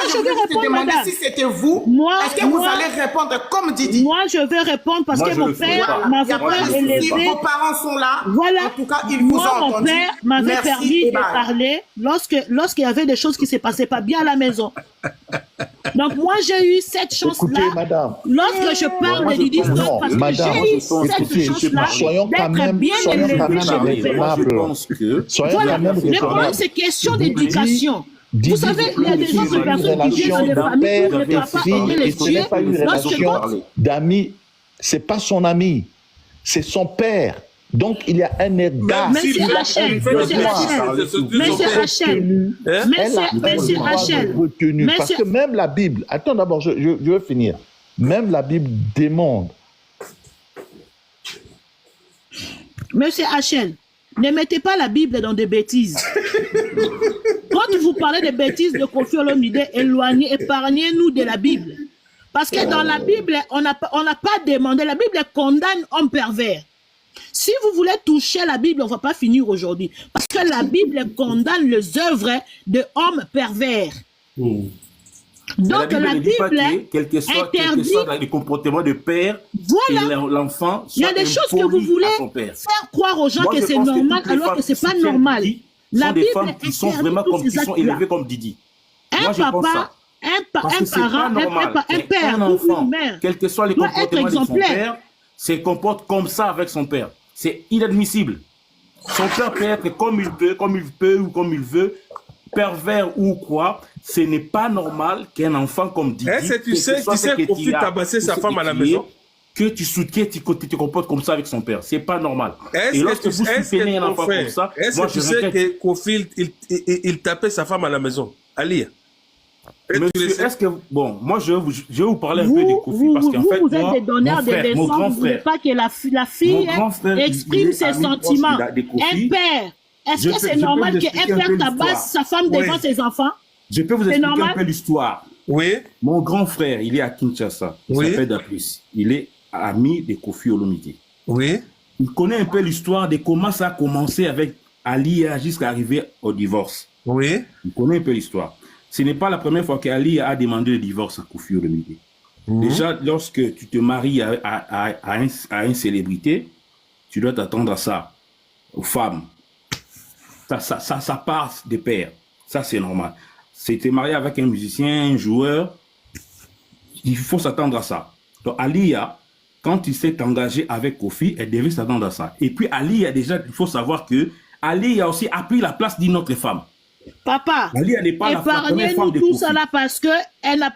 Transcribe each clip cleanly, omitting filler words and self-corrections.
je vais voulais te répondre, demander madame. si c'était vous. Moi, Est-ce que vous allez répondre comme Didi? Moi, je vais répondre parce Moi, que je mon le ferai père pas. m'avait Moi, je pas le ferai élevé. Si vos parents sont là, Voilà. en tout cas, ils vous Moi, ont mon entendu. père m'avait Merci permis et de bye. parler lorsqu'il y avait des choses qui ne se passaient pas bien à la maison. Donc, moi, j'ai eu cette Écoutez, chance-là. madame. Lorsque je parle moi, de je Didi pense- Scott, parce que madame, j'ai eu écoutez, cette chance-là soyons quand d'être même- bien soyons élevé quand même chez mon Moi, père. je raisonnable. pense que... Soyons Voilà, quand même le problème, raisonnables. c'est question Didi- d'éducation. Vous Didi savez, il y a des Didi autres une personnes qui viennent relation dans des de familles père où le et papa fille, aimait les et ce n'est tuer. pas une Lorsque relation quand d'amis. C'est pas son ami, c'est son père. Donc il y a un égard. Monsieur Rachel, monsieur Rachel, monsieur Rachel, retenu. Parce que même la Bible, attends d'abord, je veux finir. Même la Bible demande. Monsieur Hachel, ne mettez pas la Bible dans des bêtises. Quand vous parlez de bêtises de Koffi Olomide, épargnez-nous de la Bible. Parce que dans la Bible, on n'a pas demandé. La Bible condamne homme pervers. Si vous voulez toucher la Bible, on ne va pas finir aujourd'hui. Parce que la Bible condamne les œuvres de hommes pervers. Donc la Bible quel que soit interdit. le comportement de père Voilà. et l'enfant, Il y a des choses que vous voulez faire croire aux gens Moi, que je c'est pense que normal toutes les alors que femmes c'est pas qui tiennent normal. Didi La sont des Bible femmes qui sont interdit vraiment tous comme ces qui sont actes-là. élevées comme Didi. Un Moi, je pense papa, ça. un Parce que c'est parent, pas normal un père, qu'un ou enfant, une mère, quel que soit le doit être comportement de son exemplaire. père, se comporte comme ça avec son père. C'est inadmissible. Son père peut être comme il peut ou comme il veut, pervers ou quoi. Ce n'est pas normal qu'un enfant comme Didi, Est-ce que tu sais Koffi tabasser sa femme à la maison? Que tu soutiens, tu te comportes comme ça avec son père. C'est pas normal. Et lorsque vous soutenez un enfant comme ça, est-ce que tu sais que Koffi, il tapait sa femme à la maison? Ali. Monsieur, est-ce que... Bon, moi, je vais vous parler un peu de Koffi, parce qu'en fait, vous êtes des donneurs de mon leçons, grand vous ne voulez frère, pas que la fille exprime ses sentiments. Un père, est-ce que c'est normal qu'un père tabasse sa femme devant ses enfants? Je peux vous expliquer un peu l'histoire. Oui. Mon grand frère, il est à Kinshasa. Il s'appelle Dapus. Il est ami de Koffi Olomide. Oui. Il connaît un peu l'histoire de comment ça a commencé avec Alia jusqu'à arriver au divorce. Oui. Il connaît un peu l'histoire. Ce n'est pas la première fois qu'Ali a demandé le divorce à Koffi Olomide. Déjà, lorsque tu te maries à une célébrité, tu dois t'attendre à ça, aux femmes. Ça passe de pair. Ça, c'est normal. Si tu es marié avec un musicien, un joueur, il faut s'attendre à ça. Donc, Alia, quand il s'est engagé avec Koffi, elle devait s'attendre à ça. Et puis, Alia, déjà, il faut savoir que Alia a aussi pris la place d'une autre femme. Papa, épargnez-nous tout ça là parce que elle a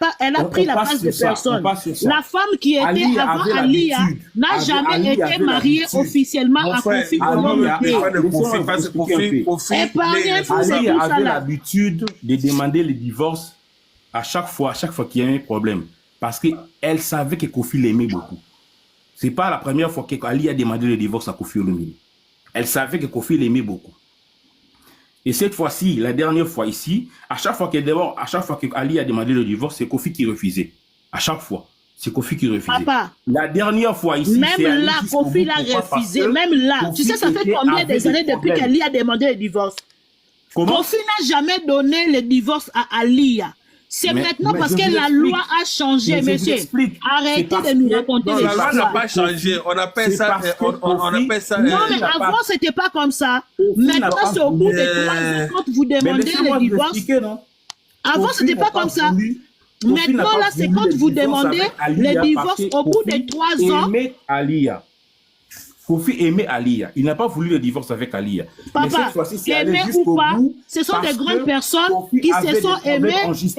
pris la place de personne. La femme qui était avant Alia n'a jamais été mariée officiellement à Koffi Olomide. Alia avait l'habitude de demander le divorce à chaque fois qu'il y a un problème. Parce qu'elle savait que Koffi l'aimait beaucoup. Ce n'est pas la première fois qu'Alia a demandé le divorce à Koffi Olomide. Elle savait que Koffi l'aimait beaucoup. Et cette fois-ci, la dernière fois ici, à chaque fois qu'Ali a demandé le divorce, c'est Koffi qui refusait. À chaque fois, c'est Koffi qui refusait. Papa, la dernière fois ici, même là, Koffi l'a refusé. Même là, tu sais, ça fait combien des années depuis qu'Ali a demandé le divorce? Koffi n'a jamais donné le divorce à Alia. C'est maintenant parce que la loi a changé, monsieur. Arrêtez de nous raconter les histoires. La loi n'a pas changé. On appelle ça... Non, mais avant, c'était pas comme ça. Maintenant, c'est au bout de 3 ans quand vous demandez le divorce. Avant, c'était pas comme ça. Maintenant, là, c'est quand vous demandez le divorce au bout de 3 ans. Koffi aimait Alia. Il n'a pas voulu le divorce avec Alia. Papa, aimé ou pas, ce sont des grandes personnes qui se sont aimées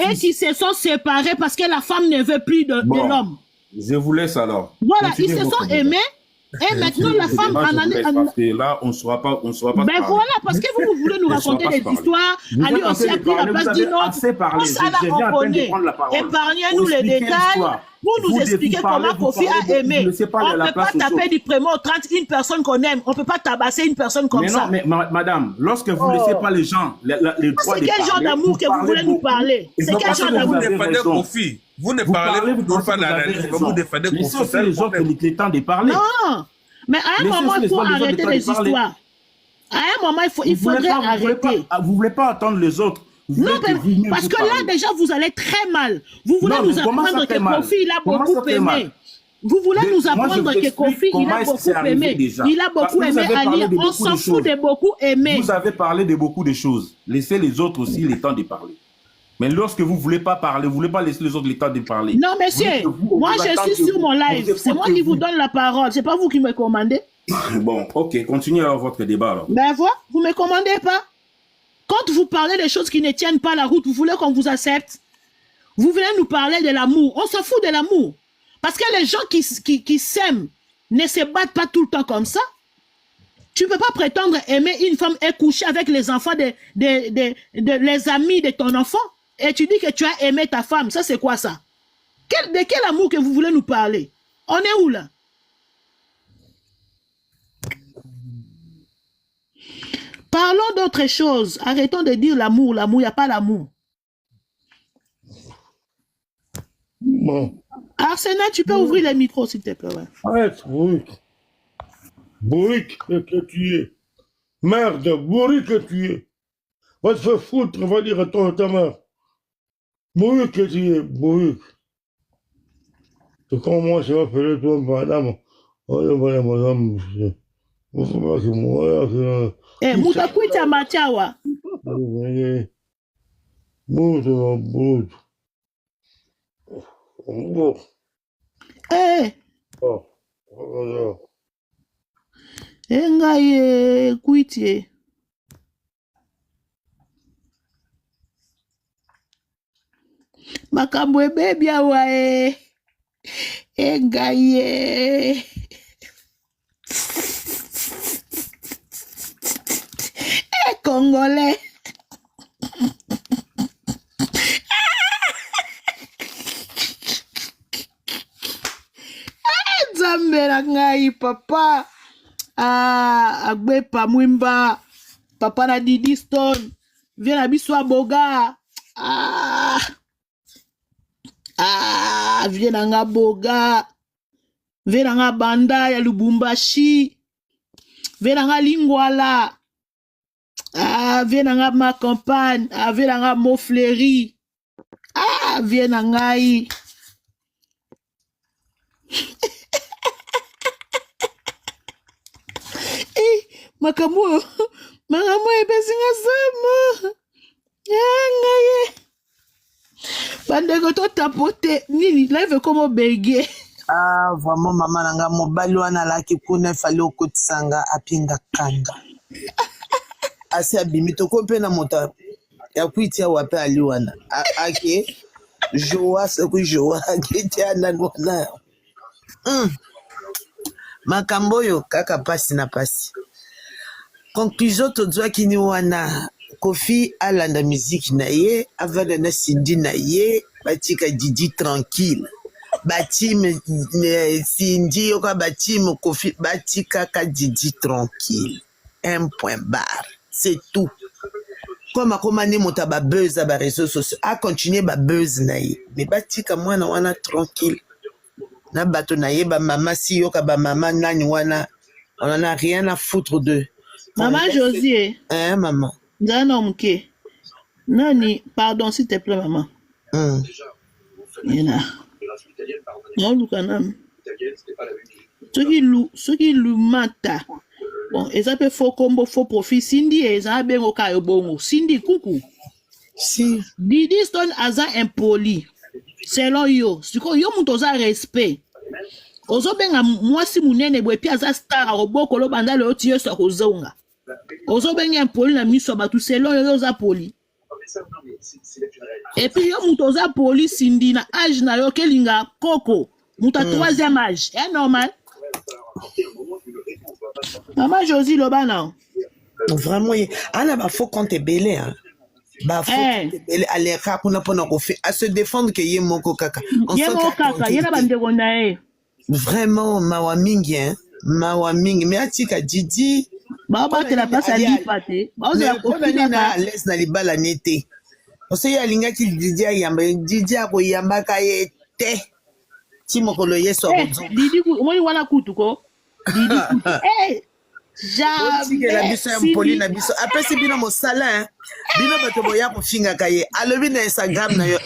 et qui se sont séparées parce que la femme ne veut plus de l'homme. Je vous laisse alors. Voilà, ils se sont aimés. Et maintenant, la femme en année... Parce que là, on ne saura pas... Ben voilà, parce que vous voulez nous raconter des histoires. Ali aussi a pris la place d'une autre. Tout ça, là, on connaît. Épargnez-nous les détails. Vous nous expliquez comment Koffi a aimé. On ne peut pas taper du prémot au 30 une personne qu'on aime. On ne peut pas tabasser une personne comme ça. Mais madame, lorsque vous ne laissez pas les gens les droits de parler... C'est quel genre d'amour que vous voulez nous parler? C'est quel genre d'amour? Vous défendez Koffi. Vous ne parlez pas d'analyse, vous défendez Koffi. C'est les gens qui ont le temps de parler. Non, mais à un moment, il faut arrêter les histoires. À un moment, il faudrait arrêter. Vous ne voulez pas attendre les autres. Non, mais parce que là, déjà, vous allez très mal. Vous voulez nous apprendre que Kofi, il a beaucoup aimé. Vous voulez nous apprendre que Kofi, il a beaucoup aimé. Il a beaucoup aimé Ali. On s'en fout de beaucoup aimer. Vous avez parlé de beaucoup de choses. Laissez les autres aussi le temps de parler. Mais lorsque vous ne voulez pas parler, vous ne voulez pas laisser les autres le temps de parler. Non, monsieur, moi, je suis sur mon live. C'est moi qui vous donne la parole. C'est pas vous qui me commandez. Bon, ok, continuez alors votre débat. Alors. Ben voilà, vous ne me commandez pas. Quand vous parlez des choses qui ne tiennent pas la route, vous voulez qu'on vous accepte. Vous venez nous parler de l'amour. On s'en fout de l'amour. Parce que les gens qui s'aiment ne se battent pas tout le temps comme ça. Tu ne peux pas prétendre aimer une femme et coucher avec les enfants, les amis de ton enfant. Et tu dis que tu as aimé ta femme. Ça, c'est quoi ça? De quel amour que vous voulez nous parler? On est où là? Parlons d'autre chose. Arrêtons de dire l'amour. L'amour, il n'y a pas l'amour. Bon. Arsenal, tu peux ouvrir les micros, s'il te plaît. Ouais. Arrête, bourrique. Bourrique que tu es. Merde, bourrique que tu es. Va te faire foutre, va dire à ta mère. Bourrique que tu es, bourrique. C'est comme moi, je m'appelle toi, madame. Oh, madame. Eh, mutakuita machawa. Eh. Engaye kuitie. Makambo ebebi awa engaye. Congolais. Zambera ngai papa. Agbe pa mwimba. Papa na Didi Stone. Viens na biswa boga. Viens na nga boga. Viens na nga banda ya Lubumbashi. Viens na nga Lingwala. Viens na nga ma campagne. Viens na nga Mofleri. Viens na ngai. Makambo ebesinga sama. Ngai. Bandeko to tapote. Nini, live comme bege. Vraiment, maman nanga mobali wana laki kuna fali okotisanga apinga kanga. Asi abimi toko mpe na moto ya kuitia wape ali wana. Ake joa seku joa ake na wana. Makambo yo kaka pasi na pasi. Conclusion to doa kini wana Kofi alanda musique na ye avanda na Cindy na ye batika Didi tranquille. Bati Cindy yoka bati mo Kofi batika ka Didi tranquille. Un point barre. C'est tout. Comme ni mota ba buzz ba réseaux sociaux a continuer ba buzz na ye. Mais batika mwana wana tranquille. Na bato na ye ba mama si yoka ba mama nani wana on en a rien à foutre d'eux. Maman Josie. Hein maman. Nzanomke. Nani, pardon s'il te plaît maman. Yena. Non lukanam. Ceux qui lu mata. Bon, ils appellent faux combo, faux profit. Cindy et ils appellent au cas bongo. Cindy, coucou. Si. Didi Stone aza impoli. Selon yo. Si yo mutoza respect. Ozo benga mwasi munene bwe pia za star a roboko lo banda le otiyo so kozonga. Ozo benga impoli na miso batu selon yo za poli. Et puis yo mutoza poli Cindy na âge na yo kelinga koko. Muta troisième âge. C'est normal. Maman Josie Lobana. Vraiment, Anna ba faut compter belé hein. Ba faut compter belé aller rapona pona ko fait à se défendre que yé moko kaka. Yemo kaka, yena bande gondae. Vraiment mawa mingi hein. Mawa mingi mais atika Didi. Ba ba te la passe à lipate. Ba o la ko na laisse na libala nete. O se ya linga ki Didi yamba Didi ko yamba ka yete. Ti mokolo yeso ko. Didi ko mo wana kutu ko. Didi kutu. otikela biso ya mpoli na Cindy. biso apesi bino mosala bino bato boya kofingaka ye alobi na Instagram na yo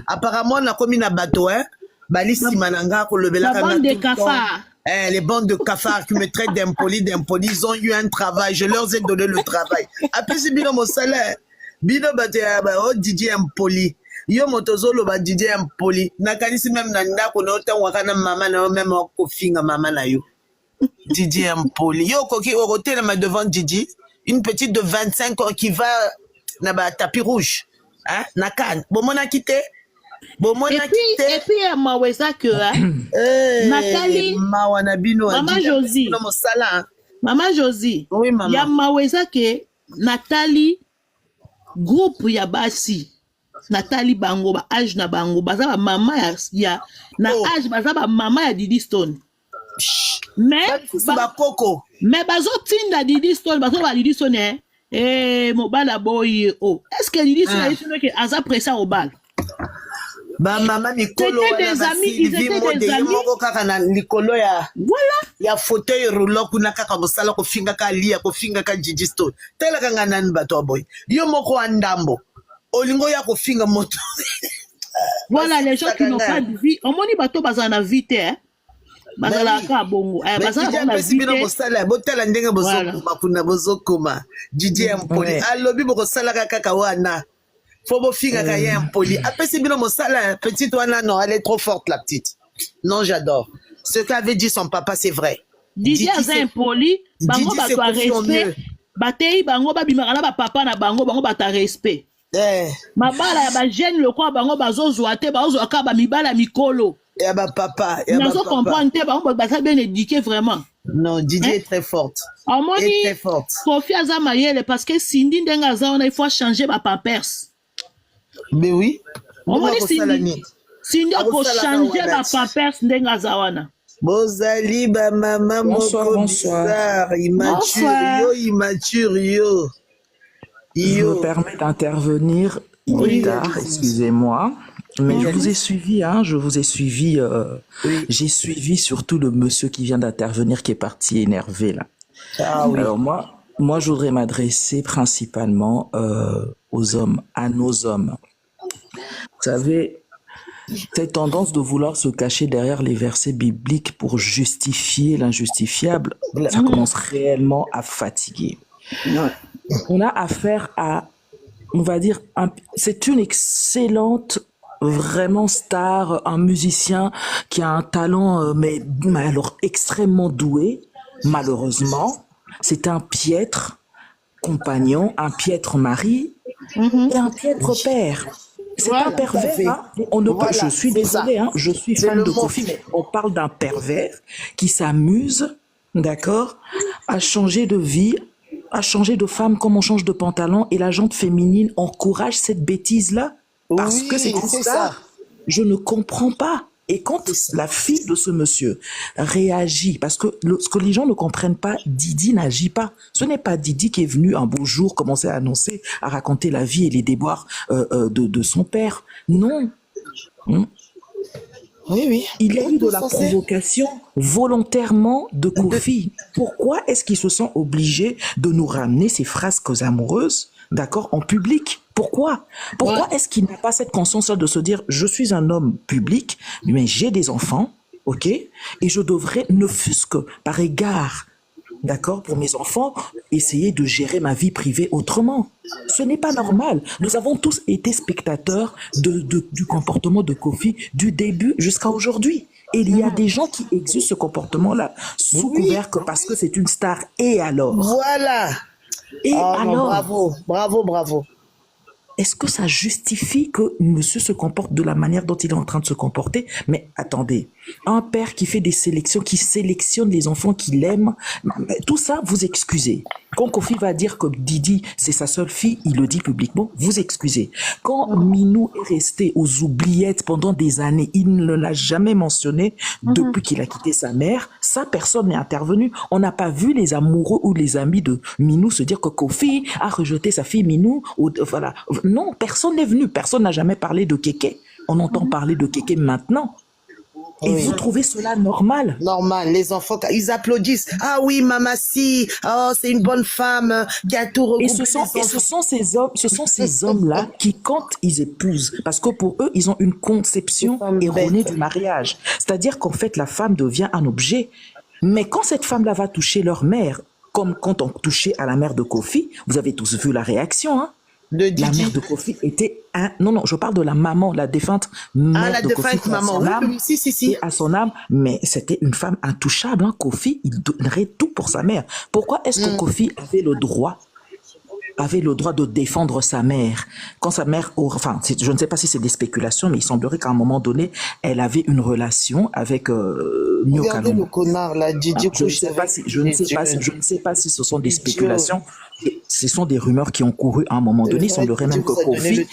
apparemment nakomi na bato bali nsima na nga kolobelaka La nga bande de tout le temps. cafards. Les bandes de cafards qui me traitent d'impoli, ils ont eu un travail, je leur ai donné le travail. Après, c'est bino mosala, bino bate oh Didier impoli. Yo motozolo ba Didier impoli. Nakanisi même na ndako na ota wakana mama na même kofinga mama na yo. Didier impoli. Yo koki orotelema devant Didi, une petite de 25 ans qui va na ba tapis rouge. Hein? Nakan. Bon mon a quitté. Bon mon a quitté. Et puis maweza que Nathalie, Mawana bino Maman Josie. No mosala. Maman Josie. Oui, maman. Ya maweza que Nathalie groupe ya basi. Nathalie bango ba âge na bango baza ba mama ya na âge baza ba mama ya Didi Stone. Mais Bakoko. mais bazo tinda Didi Stone bazo ba Didi Stone mobala boy est-ce que Didi Stone que aza pressé au bal? Ba mama mikolo C'était des amis, ils étaient des amis. moko kaka na likolo ya Voilà. fauteuil roulant kuna kaka mosala kofinga ka lia kofinga ka Didi Stone. Tela kanga nani bato boy. Yo moko wa ndambo. Olingo ya kofinga moto. Voilà les gens qui n'ont pas de vie. On moni bato bazana vite bazala ka bongo. Bazala na vite. Bino vite. mosala botala ndenge bozokuma kuna bozokuma. Didi Mpoli. Alobi boko sala kaka wana. Faut bofinga ka ya Mpoli. Apesi bino mosala petite wana non, elle est trop forte la petite. Non, j'adore. Ce qu'avait dit son papa, c'est vrai. Didi aza impoli, bango Didi bato a se confie en respect. mieux. Batei bango babimaka na ba papa na bango bata respect. Mabala ya ba jeune le quoi bango bazozwa te bazozwa ka ba mibala mikolo. Et bah papa, et Nazo comprendre te bango baza bien éduqué vraiment. Non, Didi est très forte. Amoni Est très forte. Kofi aza mayele parce que Cindy ndenga aza on il faut changer ba pampers. Mais oui. Amoni Cindy. Cindy a ko changer ba papa. pampers ndenga aza wana. Bozali ba maman Bonsoir, moko bonsoir. bizarre, immature Bonsoir. yo, immature yo. Je me permets d'intervenir. Il Oui, est tard, allez-y. excusez-moi. Mais je vous ai suivi, hein, je vous ai suivi. Oui. J'ai suivi surtout le monsieur qui vient d'intervenir, qui est parti énervé là. Ah oui. Alors moi, je voudrais m'adresser principalement aux hommes, à nos hommes. Vous savez, cette tendance de vouloir se cacher derrière les versets bibliques pour justifier l'injustifiable, ça commence réellement à fatiguer. On a affaire à, on va dire, c'est une excellente, vraiment star, un musicien qui a un talent, mais alors extrêmement doué. Malheureusement, c'est un piètre compagnon, un piètre mari et un piètre père. C'est Voilà. un pervers. Hein. On ne peut, Voilà, je suis c'est ça. désolée, hein, je suis C'est fan le de mot. Kofi, mais on parle d'un pervers qui s'amuse, d'accord, à changer de vie, à changer de femme comme on change de pantalon, et la jante féminine encourage cette bêtise-là parce Oui, que c'est une c'est star. ça. Je ne comprends pas. Et quand la fille de ce monsieur réagit, parce que ce que les gens ne comprennent pas, Didi n'agit pas. Ce n'est pas Didi qui est venu un beau jour commencer à annoncer, à raconter la vie et les déboires de son père. Non. Oui, oui. Il y a eu de la Tout ça, provocation volontairement de Kofi. Pourquoi est-ce qu'il se sent obligé de nous ramener ces frasques amoureuses, d'accord, en public? Pourquoi est-ce qu'il n'a pas cette conscience-là de se dire, je suis un homme public, mais j'ai des enfants, ok, et je devrais, ne fût-ce que par égard, d'accord, pour mes enfants, essayer de gérer ma vie privée autrement. Ce n'est pas normal. Nous avons tous été spectateurs du comportement de Kofi du début jusqu'à aujourd'hui. Et il y a des gens qui exercent ce comportement-là sous couvert que parce que c'est une star. Et alors? Voilà. Et Oh, non, alors? bravo, bravo, bravo. Est-ce que ça justifie que monsieur se comporte de la manière dont il est en train de se comporter? Mais attendez, un père qui fait des sélections, qui sélectionne les enfants qu'il aime, tout ça, vous excusez. Quand Kofi va dire que Didi, c'est sa seule fille, il le dit publiquement, vous excusez. Quand Minou est resté aux oubliettes pendant des années, il ne l'a jamais mentionné depuis qu'il a quitté sa mère, ça, personne n'est intervenu. On n'a pas vu les amoureux ou les amis de Minou se dire que Kofi a rejeté sa fille Minou. Ou, voilà. Non, personne n'est venu. Personne n'a jamais parlé de Kéké. On entend parler de Kéké maintenant. Et Oui. vous trouvez cela normal? Normal, les enfants, ils applaudissent. Ah oui, maman, si, oh, c'est une bonne femme qui a tout Et regroupé. ce sont ces hommes-là qui, quand ils épousent, parce que pour eux, ils ont une conception Des femmes erronée bêtes. du mariage. C'est-à-dire qu'en fait, la femme devient un objet. Mais quand cette femme-là va toucher leur mère, comme quand on touchait à la mère de Kofi, vous avez tous vu la réaction, hein? De La Didi. mère de Kofi était un... Non, je parle de la maman, la défunte Ah, mère la de Kofi. défunte maman. Oui, oui, si. Et à son âme, mais c'était une femme intouchable, hein. Kofi, il donnerait tout pour sa mère. Pourquoi est-ce que Kofi avait le droit de défendre sa mère quand sa mère, enfin, je ne sais pas si c'est des spéculations, mais il semblerait qu'à un moment donné, elle avait une relation avec Nyo Regardez Kalongo. le connard là, Didi Je ne couche sais pas avec si, je ne sais pas si ce sont des spéculations. Ce sont des rumeurs qui ont couru à un moment donné. Il semblerait même que Kofi.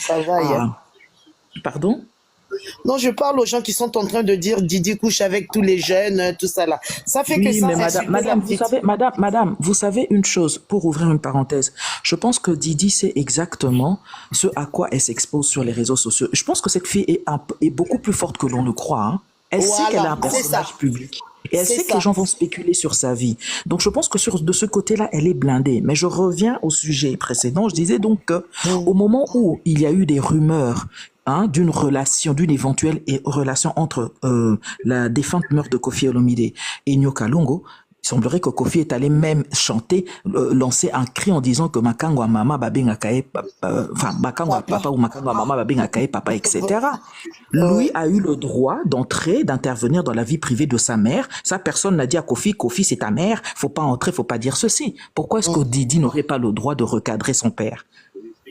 Pardon? Non, je parle aux gens qui sont en train de dire Didi couche avec tous les jeunes, tout ça là. Ça fait que Oui, ça. mais insulte la madame, vous petite. savez, madame, vous savez une chose, pour ouvrir une parenthèse. Je pense que Didi sait exactement ce à quoi elle s'expose sur les réseaux sociaux. Je pense que cette fille est beaucoup plus forte que l'on le croit, hein. Elle sait qu'elle a un Voilà, c'est personnage ça. public. Et elle C'est sait que ça. les gens vont spéculer sur sa vie. Donc je pense que de ce côté-là, elle est blindée. Mais je reviens au sujet précédent. Je disais donc que au moment où il y a eu des rumeurs, hein, d'une éventuelle relation entre la défunte mère de Kofi Olomide et Nyo Kalongo, il semblerait que Kofi est allé même chanter, lancer un cri en disant que Makangwa mama babenga kae, enfin Makangwa papa ou Makangwa mama babenga kae papa, etc. Lui a eu le droit d'entrer, d'intervenir dans la vie privée de sa mère. Ça, personne n'a dit à Kofi, c'est ta mère, faut pas entrer, faut pas dire ceci. Pourquoi est-ce que Didi n'aurait pas le droit de recadrer son père?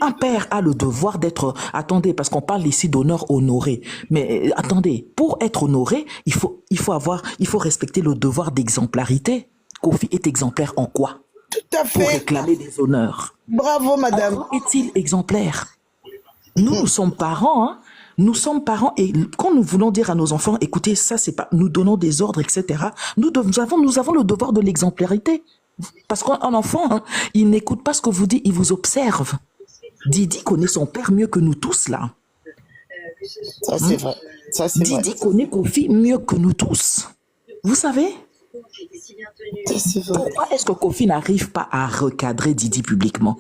Un père a le devoir d'être... Attendez, parce qu'on parle ici d'honneur honoré. Mais attendez, pour être honoré, il faut respecter le devoir d'exemplarité. Kofi est exemplaire en quoi? Tout à Pour fait. réclamer des honneurs. Bravo, En madame. quoi est-il exemplaire? Nous sommes parents, hein. Nous sommes parents et quand nous voulons dire à nos enfants, écoutez, ça c'est pas... Nous donnons des ordres, etc. Nous avons le devoir de l'exemplarité. Parce qu'un enfant, hein, il n'écoute pas ce que vous dites, il vous observe. Didi connaît son père mieux que nous tous, là. Ça, c'est vrai. Ça, c'est vrai. Didi connaît Kofi mieux que nous tous. Vous savez? Ça, c'est vrai. Pourquoi est-ce que Kofi n'arrive pas à recadrer Didi publiquement?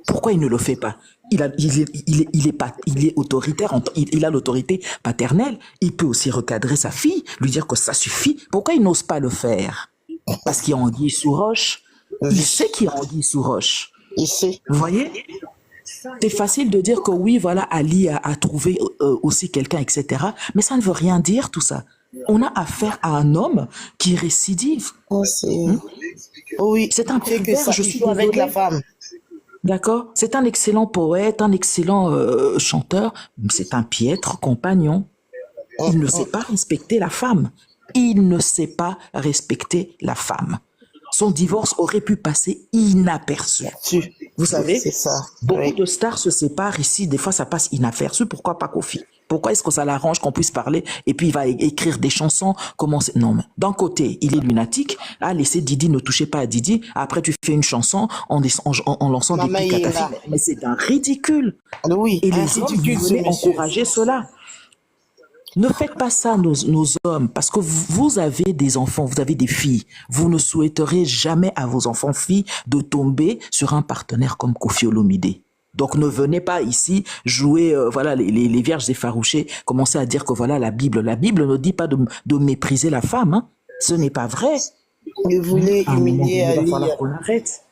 Pourquoi il ne le fait pas? Il est autoritaire, il a l'autorité paternelle. Il peut aussi recadrer sa fille, lui dire que ça suffit. Pourquoi il n'ose pas le faire? Parce qu'il y a anguille sous roche. Il sait qu'il y a anguille sous roche. Ici. Vous voyez? C'est facile de dire que oui, voilà, Ali a trouvé aussi quelqu'un, etc. Mais ça ne veut rien dire, tout ça. On a affaire à un homme qui récidive. Oh, oui. C'est un fait que pervers, ça je suis joue avec désolée. la femme. D'accord? C'est un excellent poète, un excellent chanteur, mais c'est un piètre compagnon. Il ne sait pas respecter la femme. Il ne sait pas respecter la femme. Son divorce aurait pu passer inaperçu. Vous savez, c'est ça. Beaucoup Oui. de stars se séparent ici, des fois ça passe inaperçu. Pourquoi pas Kofi? Pourquoi est-ce que ça l'arrange qu'on puisse parler et puis il va écrire des chansons? Non, mais d'un côté, il est lunatique. Ah, laissez Didi, ne touchez pas à Didi. Après, tu fais une chanson en lançant Maman, des il est pics à ta là. fille. Mais c'est un ridicule. Oui. Et les ainsi hommes, de suite, vous voulez ce monsieur. encourager cela. Ne faites pas ça, nos hommes, parce que vous avez des enfants, vous avez des filles. Vous ne souhaiterez jamais à vos enfants filles de tomber sur un partenaire comme Kofi Olomide. Donc ne venez pas ici jouer voilà les vierges effarouchées, commencer à dire que voilà la Bible ne dit pas de mépriser la femme. Hein. Ce n'est pas vrai. Vous voulez À un moment donné, humilier il va Ali. falloir qu'on arrête.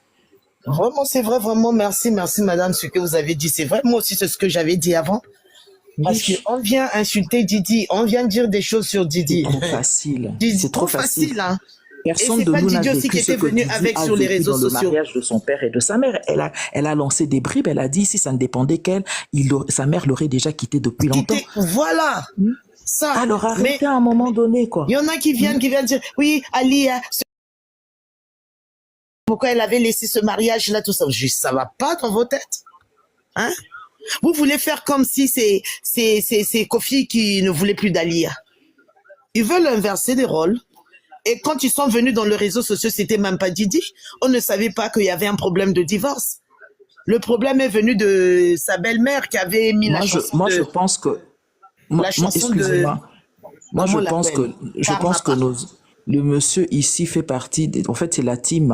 Vraiment, c'est vrai, vraiment, merci madame, ce que vous avez dit. C'est vrai, moi aussi, c'est ce que j'avais dit avant. Parce qu'on vient insulter Didi, on vient dire des choses sur Didi. C'est trop facile. Didi, C'est trop facile. Hein. Personne Et c'est de pas nous n'a Didi aussi vécu qui ce était que venu Didi avec a sur les vécu réseaux dans le sociaux. mariage de son père et de sa mère. Elle a lancé des bribes, elle a dit si ça ne dépendait qu'elle, sa mère l'aurait déjà quitté depuis longtemps. Voilà. Ça. Alors arrêtez Mais à un moment donné, quoi. il y en a qui viennent dire, oui, Ali, pourquoi elle avait laissé ce mariage-là, tout ça. Juste, ça va pas dans vos têtes. Hein? Vous voulez faire comme si c'est Kofi qui ne voulait plus d'Alia. Ils veulent inverser les rôles. Et quand ils sont venus dans les réseaux sociaux, c'était même pas Didi. On ne savait pas qu'il y avait un problème de divorce. Le problème est venu de sa belle-mère qui avait mis la chanson je pense que... la chanson de... Excusez-moi. Moi, Comment je on pense l'appelle? je pense que le monsieur ici fait partie en fait, c'est la team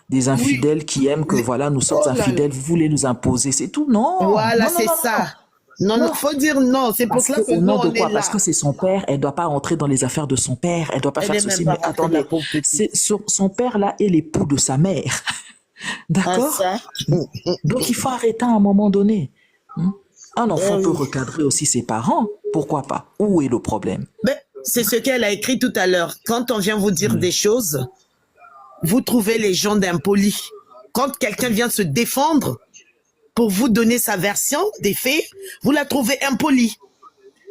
des infidèles qui aiment que voilà, nous sommes Oh là là. infidèles, vous voulez nous imposer, c'est tout. Non, Voilà, non, non, c'est non, non, non. ça. Non, non, Non. faut dire non. C'est pour Parce cela que que au nous, nom de on quoi? est Parce là. que c'est son père, elle doit pas entrer dans les affaires de son père, elle doit pas Elle faire n'est ceci. même Mais pas rentrée, attendez, la pauvre petite. c'est son père là est l'époux de sa mère, Ah, d'accord? ça. Donc il faut arrêter à un moment donné. Hmm? Un enfant peut oui. recadrer aussi ses parents, pourquoi pas? Où est le problème? Mais c'est ce qu'elle a écrit tout à l'heure. Quand on vient vous dire des choses, vous trouvez les gens d'impolis. Quand quelqu'un vient se défendre pour vous donner sa version des faits, vous la trouvez impolie.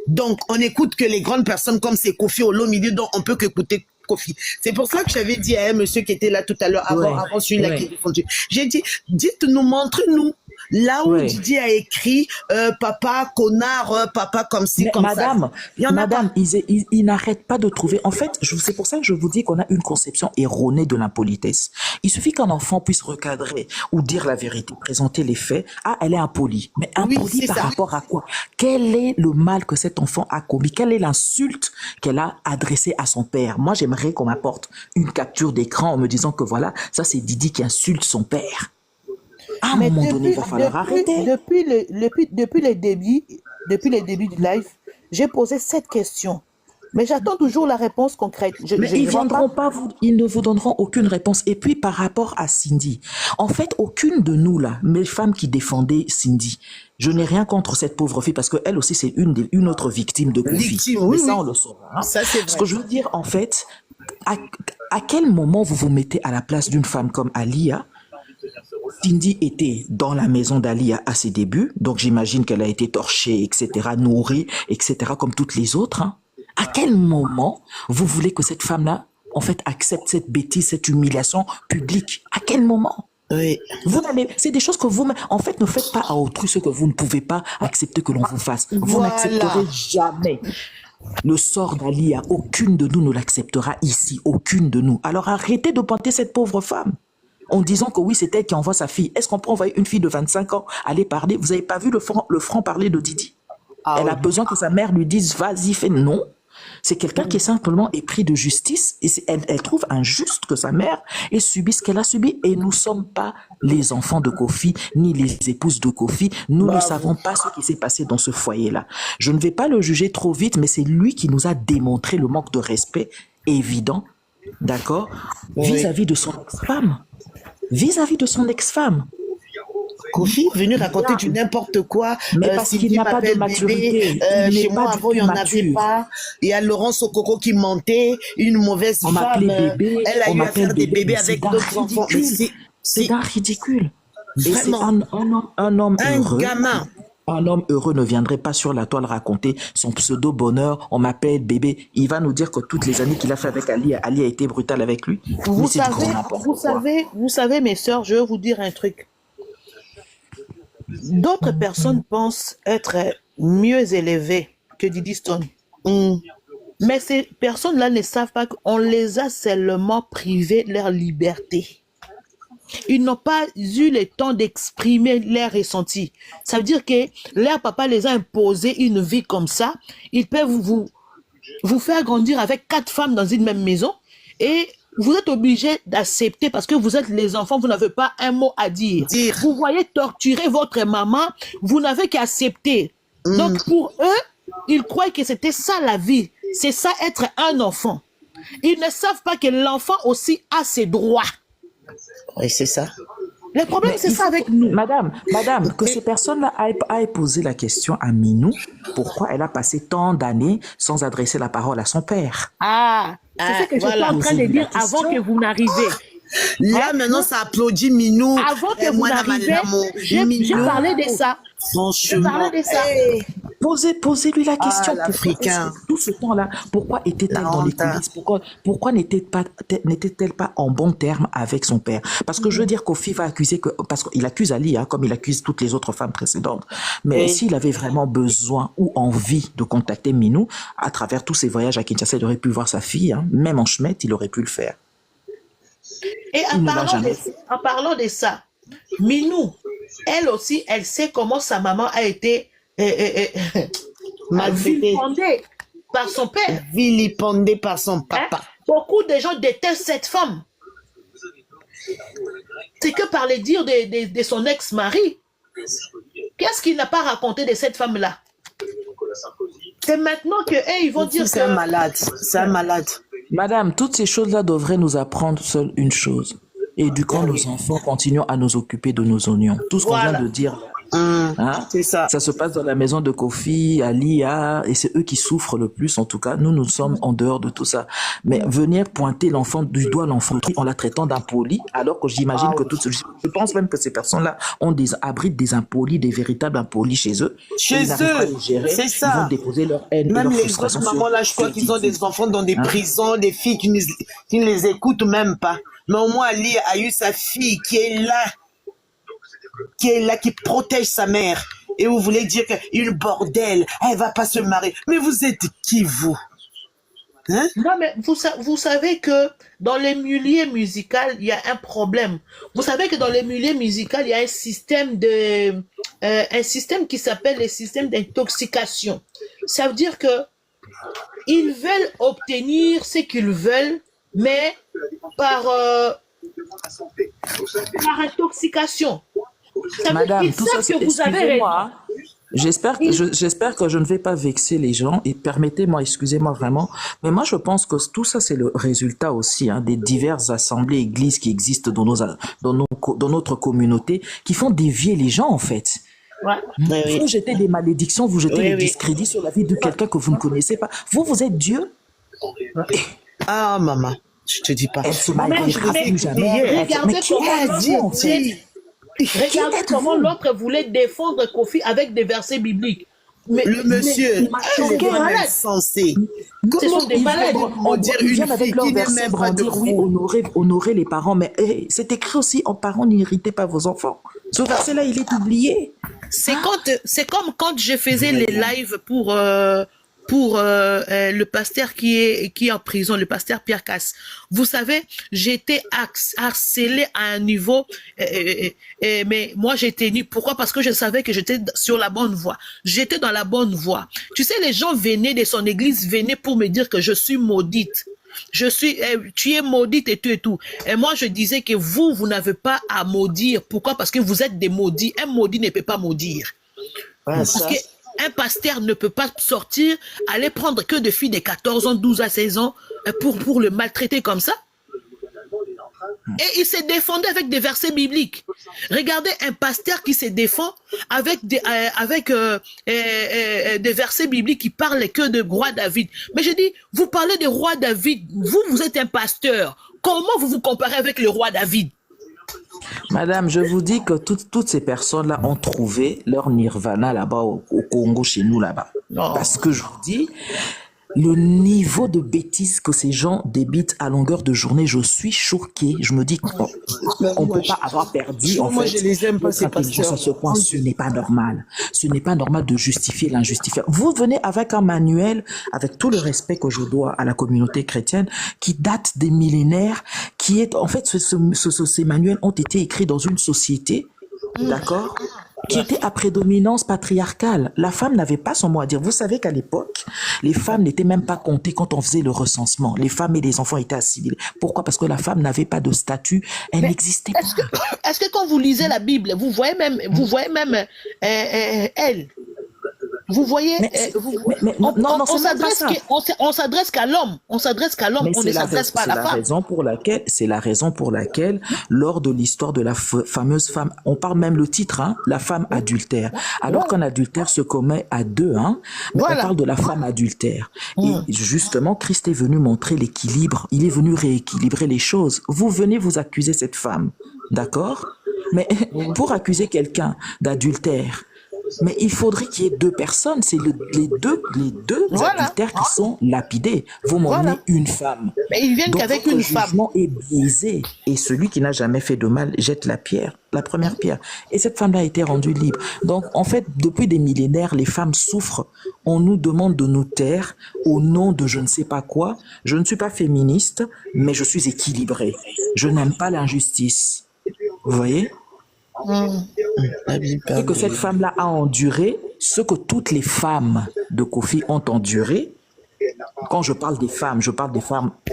Donc, on n'écoute que les grandes personnes comme c'est Kofi Olomide, dont on peut qu'écouter Kofi. C'est pour ça que j'avais dit à un monsieur qui était là tout à l'heure, avant celui-là qui est défendu. J'ai dit, dites-nous, montrez-nous là où Didi a écrit papa connard, papa comme ci, Mais comme madame, ça. Il y en a madame, pas. ils n'arrêtent pas de trouver. En fait, c'est pour ça que je vous dis qu'on a une conception erronée de l'impolitesse. Il suffit qu'un enfant puisse recadrer ou dire la vérité, présenter les faits. Ah, elle est impolie. Mais Oui, impolie c'est par ça. rapport à quoi? Quel est le mal que cet enfant a commis? Quelle est l'insulte qu'elle a adressée à son père? Moi, j'aimerais qu'on m'apporte une capture d'écran en me disant que voilà, ça c'est Didi qui insulte son père. À un Mais moment donné, il va falloir arrêter. depuis les débuts du live, j'ai posé cette question. Mais j'attends toujours la réponse concrète. Mais ils viendront pas, ils ne vous donneront aucune réponse. Et puis par rapport à Cindy, en fait, aucune de nous là, mes femmes qui défendaient Cindy, je n'ai rien contre cette pauvre fille parce qu'elle aussi c'est une autre victime de Kofi. Victime, Mais oui, ça oui. on le saura. Hein. Ça, c'est Ce vrai. que je veux dire en fait, à quel moment vous vous mettez à la place d'une femme comme Alia? Cindy était dans la maison d'Alia à ses débuts, donc j'imagine qu'elle a été torchée, etc., nourrie, etc., comme toutes les autres. Hein. À quel moment vous voulez que cette femme-là, en fait, accepte cette bêtise, cette humiliation publique? À quel moment? Oui. C'est des choses que vous, en fait, ne faites pas à autrui ce que vous ne pouvez pas accepter que l'on vous fasse. Vous Voilà. n'accepterez jamais. Le sort d'Alia, aucune de nous ne l'acceptera ici, aucune de nous. Alors arrêtez de pointer cette pauvre femme en disant que oui, c'est elle qui envoie sa fille. Est-ce qu'on peut envoyer une fille de 25 ans aller parler? Vous n'avez pas vu le franc parler de Didi? Elle a besoin que sa mère lui dise vas-y, fais. Non. C'est quelqu'un qui est simplement épris de justice et elle trouve injuste que sa mère ait subi ce qu'elle a subi. Et nous ne sommes pas les enfants de Kofi ni les épouses de Kofi. Nous ne savons pas ce qui s'est passé dans ce foyer-là. Je ne vais pas le juger trop vite, mais c'est lui qui nous a démontré le manque de respect évident, d'accord, vis-à-vis de son ex-femme. Vis-à-vis de son ex-femme. Kofi est venu raconter du n'importe quoi. Mais parce qu'il n'a pas de maturité. Il Chez n'est moi, pas du avant, tout il n'y en avait mature. pas. Il y a Laurence Okoko qui mentait, une mauvaise On femme. m'appelait bébé, Elle a on eu à m'appelle faire des bébé. bébés Mais avec c'est d'autres enfants. Mais ridicule. C'est d'un ridicule. Et c'est Vraiment. un homme Un heureux. gamin. Un homme heureux ne viendrait pas sur la toile raconter son pseudo-bonheur. On m'appelle bébé. Il va nous dire que toutes les années qu'il a fait avec Ali a été brutal avec lui. Mais Vous c'est du grand savez, n'importe quoi. vous savez, mes sœurs, je vais vous dire un truc. D'autres personnes pensent être mieux élevées que Didi Stone. Mais ces personnes-là ne savent pas qu'on les a seulement privées de leur liberté. Ils n'ont pas eu le temps d'exprimer leurs ressentis. Ça veut dire que leur papa les a imposé une vie comme ça. Ils peuvent vous faire grandir avec 4 femmes dans une même maison et vous êtes obligé d'accepter parce que vous êtes les enfants, vous n'avez pas un mot à dire. Vous voyez torturer votre maman, vous n'avez qu'à accepter. Donc pour eux, ils croient que c'était ça la vie. C'est ça être un enfant. Ils ne savent pas que l'enfant aussi a ses droits. Oui, c'est ça. Le problème, c'est ça avec nous. Madame, que ces personnes-là aient posé la question à Minou, pourquoi elle a passé tant d'années sans adresser la parole à son père. C'est ce que j'étais en train de dire avant que vous n'arrivez. Là, maintenant, ça applaudit Minou. Avant que vous n'arriviez, j'ai parlé de ça. J'ai parlé de ça. Posez-lui la question. l'Africain. Tout ce temps-là, pourquoi était-elle dans les coulisses? Pourquoi n'était-elle pas en bon terme avec son père? Parce que je veux dire qu'Ofi va accuser parce qu'il accuse Ali, comme il accuse toutes les autres femmes précédentes. Mais s'il avait vraiment besoin ou envie de contacter Minou, à travers tous ses voyages à Kinshasa, il aurait pu voir sa fille, même en chemin, il aurait pu le faire. Et en parlant de ça, Minou, elle aussi, elle sait comment sa maman a été Maltraitée. vilipendée. par son père. Vilipendée par son Hein? papa. Beaucoup de gens détestent cette femme. C'est que par les dires de son ex-mari. Qu'est-ce qu'il n'a pas raconté de cette femme-là? C'est maintenant que ils vont dire C'est un que... malade. C'est un malade. Madame, toutes ces choses-là devraient nous apprendre seule une chose. Éduquons nos enfants, continuons à nous occuper de nos oignons. Tout ce qu'on vient Voilà. de dire, hein, C'est ça. ça se passe dans la maison de Kofi, Ali, et c'est eux qui souffrent le plus en tout cas. Nous, nous sommes en dehors de tout ça. Mais venir pointer l'enfant du doigt, l'enfant en la traitant d'impoli, alors que j'imagine que je pense même que ces personnes-là abritent des impolis, des véritables impolis chez eux. Chez Et ils n'arrivent pas à eux, les gérer. c'est Ils ça. vont déposer leur haine et Même leur les frustration autres mamans là, je crois sur qu'ils ont Titi. des enfants dans des Hein? prisons, des filles qui ne les écoutent même pas. Mais au moins, Ali a eu sa fille qui est là, qui protège sa mère. Et vous voulez dire qu'une bordel, elle va pas se marier. Mais vous êtes qui, vous? Hein? Non, mais vous savez que dans les milieux musicaux, il y a un problème. Vous savez que dans les milieux musicaux, il y a un système qui s'appelle le système d'intoxication. Ça veut dire que ils veulent obtenir ce qu'ils veulent, mais par intoxication. Ça veut Madame, dire tout qu'ils ça, savent que vous avez raison. excusez-moi, hein. J'espère que je ne vais pas vexer les gens et permettez-moi, excusez-moi vraiment, mais moi je pense que tout ça c'est le résultat aussi des diverses assemblées églises qui existent dans notre communauté qui font dévier les gens en fait. Ouais. Oui. Vous jetez des malédictions, vous jetez Oui, des oui. discrédits sur la vie de quelqu'un que vous ne connaissez pas. Vous êtes Dieu. Ah, maman, je te dis pas. Elle se Mais mariera plus jamais. regardez Mais qui comment a dit en fait? regardez comment l'autre voulait défendre Kofi avec des versets bibliques. Mais, Le monsieur, mais, il est quel vraiment malade. insensé. Ce sont des malades. Ils viennent avec leur verset brandir, oui, honorer les parents, mais c'est écrit aussi, en parents, n'irritez pas vos enfants. Ce verset-là, il est oublié. C'est comme quand je faisais les lives pour le pasteur qui est en prison, le pasteur Pierre Casse. Vous savez, j'étais harcelé à un niveau, mais moi j'ai tenu. Pourquoi? Parce que je savais que j'étais sur la bonne voie. J'étais dans la bonne voie. Tu sais, les gens venaient de son église, venaient pour me dire que je suis maudite. Tu es maudite et tout et tout. Et moi, je disais que vous n'avez pas à maudire. Pourquoi? Parce que vous êtes des maudits. Un maudit ne peut pas maudire. Parce que un pasteur ne peut pas sortir, aller prendre que des filles de 14 ans, 12 à 16 ans pour le maltraiter comme ça. Et il s'est défendu avec des versets bibliques. Regardez un pasteur qui se défend avec des versets bibliques qui parlent que de roi David. Mais je dis, vous parlez de roi David, vous êtes un pasteur. Comment vous vous comparez avec le roi David? Madame, je vous dis que toutes ces personnes-là ont trouvé leur nirvana là-bas au Congo, chez nous là-bas. Parce que je vous dis, le niveau de bêtises que ces gens débitent à longueur de journée, je suis choqué. Je me dis qu'on ne peut pas avoir perdu en moi, fait je les aime pas, notre ces intelligence pasteurs. à ce point. Ce n'est pas normal. Ce n'est pas normal de justifier l'injustifiable. Vous venez avec un manuel, avec tout le respect que je dois à la communauté chrétienne, qui date des millénaires, qui est en fait ces manuels ont été écrits dans une société, d'accord, qui était à prédominance patriarcale. La femme n'avait pas son mot à dire. Vous savez qu'à l'époque, les femmes n'étaient même pas comptées quand on faisait le recensement. Les femmes et les enfants étaient assimilés. Pourquoi? Parce que la femme n'avait pas de statut. Elle n'existait pas. Est-ce que quand vous lisez la Bible, vous voyez même elle? Vous voyez, on s'adresse qu'à l'homme. On s'adresse qu'à l'homme. On ne s'adresse pas à la femme. C'est la raison pour laquelle, lors de l'histoire de la fameuse femme, on parle même le titre, la femme adultère. Alors qu'un adultère se commet à deux, mais on parle de la femme adultère. Et justement, Christ est venu montrer l'équilibre. Il est venu rééquilibrer les choses. Vous venez vous accuser cette femme, d'accord? Mais pour accuser quelqu'un d'adultère, mais il faudrait qu'il y ait deux personnes. C'est les deux adultères qui sont lapidés. Vous m'emmenez une femme. Mais ils viennent qu'avec une femme. Le jugement est biaisé. Et celui qui n'a jamais fait de mal jette la première pierre. Et cette femme-là a été rendue libre. Donc, en fait, depuis des millénaires, les femmes souffrent. On nous demande de nous taire au nom de je ne sais pas quoi. Je ne suis pas féministe, mais je suis équilibrée. Je n'aime pas l'injustice. Vous voyez? Et que cette femme-là a enduré ce que toutes les femmes de Kofi ont enduré, Quand je parle des femmes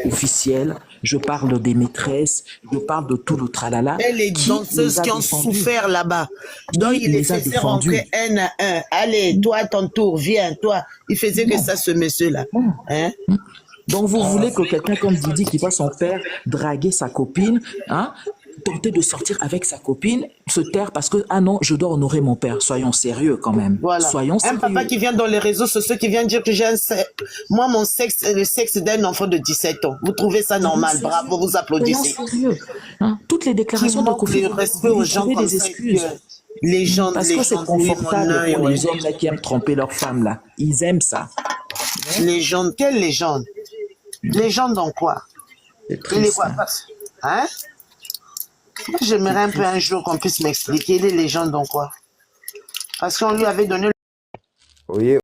officielles, je parle des maîtresses, je parle de tout le tralala. Et les danseuses qui ont souffert là-bas. Donc, il les faisait rentrer un à un. Allez, toi, à ton tour, viens, toi. Il faisait que ça, ce monsieur-là. Hein? Donc, vous voulez que quelqu'un comme Didi qui voit son père draguer sa copine, hein, tenter de sortir avec sa copine, se taire parce que, ah non, je dois honorer mon père. Soyons sérieux quand même. Voilà. Soyons sérieux. Un papa qui vient dans les réseaux sociaux, qui vient dire que j'ai un sexe. Moi, mon sexe est le sexe d'un enfant de 17 ans. Vous trouvez ça normal? Bravo, vous applaudissez. Soyons sérieux. Hein? Toutes les déclarations de Kofi, respect aux gens comme des excuses. Les gens, parce que c'est confortable pour les hommes là, qui aiment tromper leurs femmes là. Ils aiment ça. Légende, quelle légende? Légende dans quoi? C'est triste. Hein? Moi, j'aimerais un peu un jour qu'on puisse m'expliquer les légendes dans quoi. Parce qu'on lui avait donné... Oui,